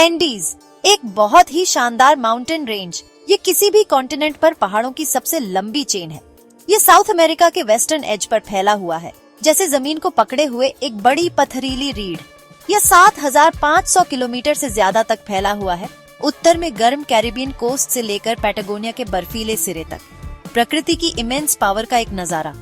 Andes एक बहुत ही शानदार माउंटेन रेंज। ये किसी भी कॉन्टिनेंट पर पहाड़ों की सबसे लंबी चेन है। ये साउथ अमेरिका के वेस्टर्न एज पर फैला हुआ है, जैसे जमीन को पकड़े हुए एक बड़ी पथरीली रीढ़। यह 7,500 किलोमीटर से ज्यादा तक फैला हुआ है, उत्तर में गर्म कैरिबियन कोस्ट से लेकर पैटागोनिया के बर्फीले सिरे तक। प्रकृति की इमेंस पावर का एक नजारा।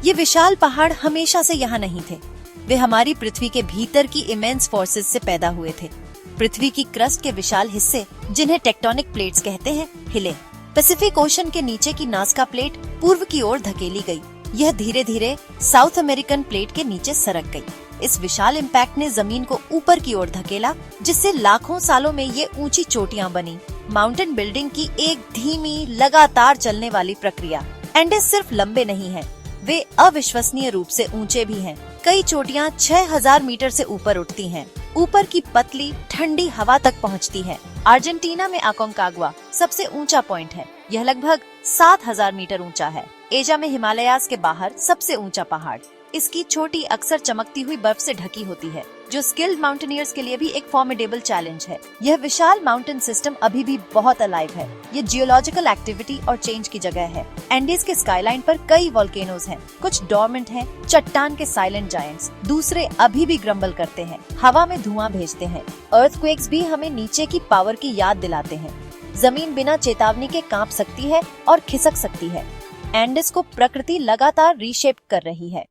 ये विशाल पहाड़ हमेशा से यहाँ नहीं थे, वे हमारी पृथ्वी के भीतर की इमेंस फोर्सेस से पैदा हुए थे। पृथ्वी की क्रस्ट के विशाल हिस्से, जिन्हें टेक्टोनिक प्लेट्स कहते हैं, हिले। पैसिफिक ओशन के नीचे की नाज़का प्लेट पूर्व की ओर धकेली गई। यह धीरे धीरे साउथ अमेरिकन प्लेट के नीचे सरक गई। इस विशाल इम्पैक्ट ने जमीन को ऊपर की ओर धकेला, जिससे लाखों सालों में ये ऊंची चोटियां बनी। माउंटेन बिल्डिंग की एक धीमी, लगातार चलने वाली प्रक्रिया। एंडेस सिर्फ लंबे नहीं हैं, वे अविश्वसनीय रूप से ऊंचे भी हैं। कई चोटियां 6,000 मीटर से ऊपर उठती हैं। ऊपर की पतली ठंडी हवा तक पहुंचती है। अर्जेंटीना में अकोंकाग्वा सबसे ऊंचा पॉइंट है। यह लगभग 7,000 मीटर ऊंचा है। एशिया में हिमालयाज के बाहर सबसे ऊंचा पहाड़। इसकी चोटी अक्सर चमकती हुई बर्फ से ढकी होती है, जो स्किल्ड माउंटेनियर्स के लिए भी एक फॉर्मिडेबल चैलेंज है। यह विशाल माउंटेन सिस्टम अभी भी बहुत अलाइव है। ये जियोलॉजिकल एक्टिविटी और चेंज की जगह है। एंडीज के स्काईलाइन पर कई वोल्केनोज हैं। कुछ डोरमेंट हैं, चट्टान के साइलेंट जायंट्स। दूसरे अभी भी ग्रम्बल करते हैं, हवा में धुआं भेजते हैं। अर्थक्वेक्स भी हमें नीचे की पावर की याद दिलाते हैं। जमीन बिना चेतावनी के कांप सकती है और खिसक सकती है। एंडीज को प्रकृति लगातार रीशेप कर रही है।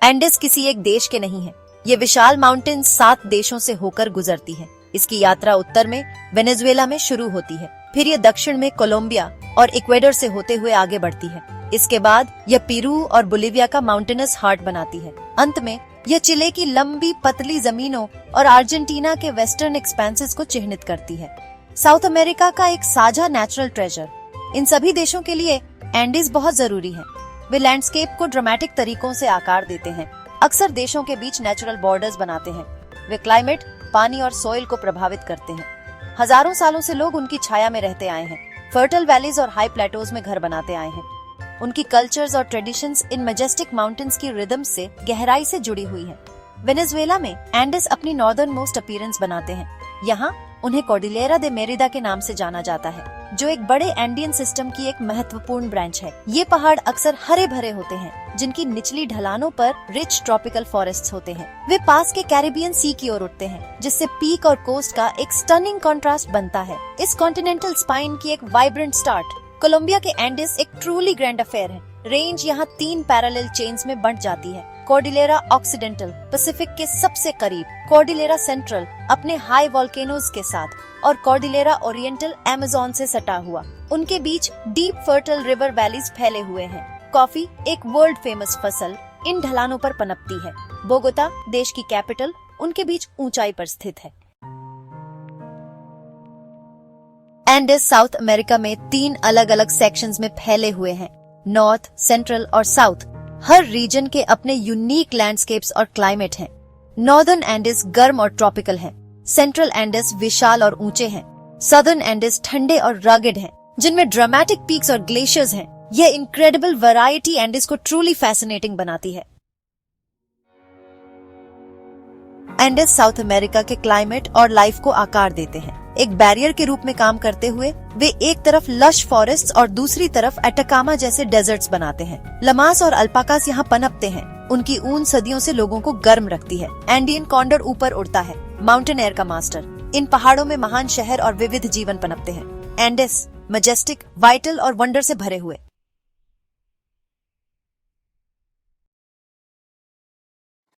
एंडीज किसी एक देश के नहीं है। ये विशाल माउंटेन 7 देशों से होकर गुजरती है। इसकी यात्रा उत्तर में वेनेजुएला में शुरू होती है, फिर ये दक्षिण में कोलंबिया और इक्वेडर से होते हुए आगे बढ़ती है। इसके बाद यह पेरू और बोलिविया का माउंटेनस हार्ट बनाती है। अंत में यह चिले की लंबी पतली जमीनों और अर्जेंटीना के वेस्टर्न एक्सपेंसेस को चिह्नित करती है। साउथ अमेरिका का एक साझा नेचुरल ट्रेजर। इन सभी देशों के लिए एंडीज बहुत जरूरी है। वे लैंडस्केप को ड्रामेटिक तरीकों से आकार देते हैं, अक्सर देशों के बीच नेचुरल बॉर्डर्स बनाते हैं। वे क्लाइमेट, पानी और सोइल को प्रभावित करते हैं। हजारों सालों से लोग उनकी छाया में रहते आए हैं, फर्टल वैलीज और हाई प्लेटोज में घर बनाते आए हैं। उनकी कल्चर्स और ट्रेडिशंस इन मैजेस्टिक माउंटेन्स की रिदम से गहराई से जुड़ी हुई है। वेनेजुएला में एंडीज अपनी नॉर्दर्न मोस्ट अपीयरेंस बनाते हैं। यहाँ उन्हें कॉर्डिलेरा दे मेरिडा के नाम से जाना जाता है, जो एक बड़े एंडियन सिस्टम की एक महत्वपूर्ण ब्रांच है। ये पहाड़ अक्सर हरे भरे होते हैं, जिनकी निचली ढलानों पर रिच ट्रॉपिकल फॉरेस्ट्स होते हैं। वे पास के कैरिबियन सी की ओर उठते हैं, जिससे पीक और कोस्ट का एक स्टनिंग कंट्रास्ट बनता है। इस कॉन्टिनेंटल स्पाइन की एक वाइब्रेंट स्टार्ट। कोलंबिया के एंडीज एक ट्रूली ग्रैंड अफेयर है। रेंज यहाँ 3 पैरेलल चेन्स में बंट जाती है। कॉर्डिलेरा ऑक्सीडेंटल पैसिफिक के सबसे करीब, कॉर्डिलेरा सेंट्रल अपने हाई वोल्केनोज के साथ, और कॉर्डिलेरा ओरिएंटल अमेज़न से सटा हुआ। उनके बीच डीप फर्टल रिवर वैलीज फैले हुए हैं। कॉफी एक वर्ल्ड फेमस फसल इन ढलानों पर पनपती है। बोगोता, देश की कैपिटल, उनके बीच ऊंचाई पर स्थित है। एंडीज साउथ अमेरिका में 3 अलग अलग सेक्शंस में फैले हुए हैं, नॉर्थ, सेंट्रल और साउथ। हर रीजन के अपने यूनिक लैंडस्केप्स और क्लाइमेट हैं। नॉर्दर्न एंडीज गर्म और ट्रॉपिकल हैं। सेंट्रल एंडीज विशाल और ऊंचे हैं। सदर्न एंडीज ठंडे और रगड हैं, जिनमें ड्रामेटिक पीक्स और ग्लेशियर्स हैं। यह इनक्रेडिबल वैरायटी एंडीज को ट्रूली फैसिनेटिंग बनाती है। एंडीज साउथ अमेरिका के क्लाइमेट और लाइफ को आकार देते हैं। एक बैरियर के रूप में काम करते हुए वे एक तरफ लश फॉरेस्ट्स और दूसरी तरफ एटाकामा जैसे डेजर्ट्स बनाते हैं। लमास और अल्पाकास यहाँ पनपते हैं। उनकी ऊन सदियों से लोगों को गर्म रखती है। एंडियन कॉन्डर ऊपर उड़ता है, माउंटेन एयर का मास्टर। इन पहाड़ों में महान शहर और विविध जीवन पनपते हैं। एंडीज मैजेस्टिक, वाइटल और वंडर से भरे हुए।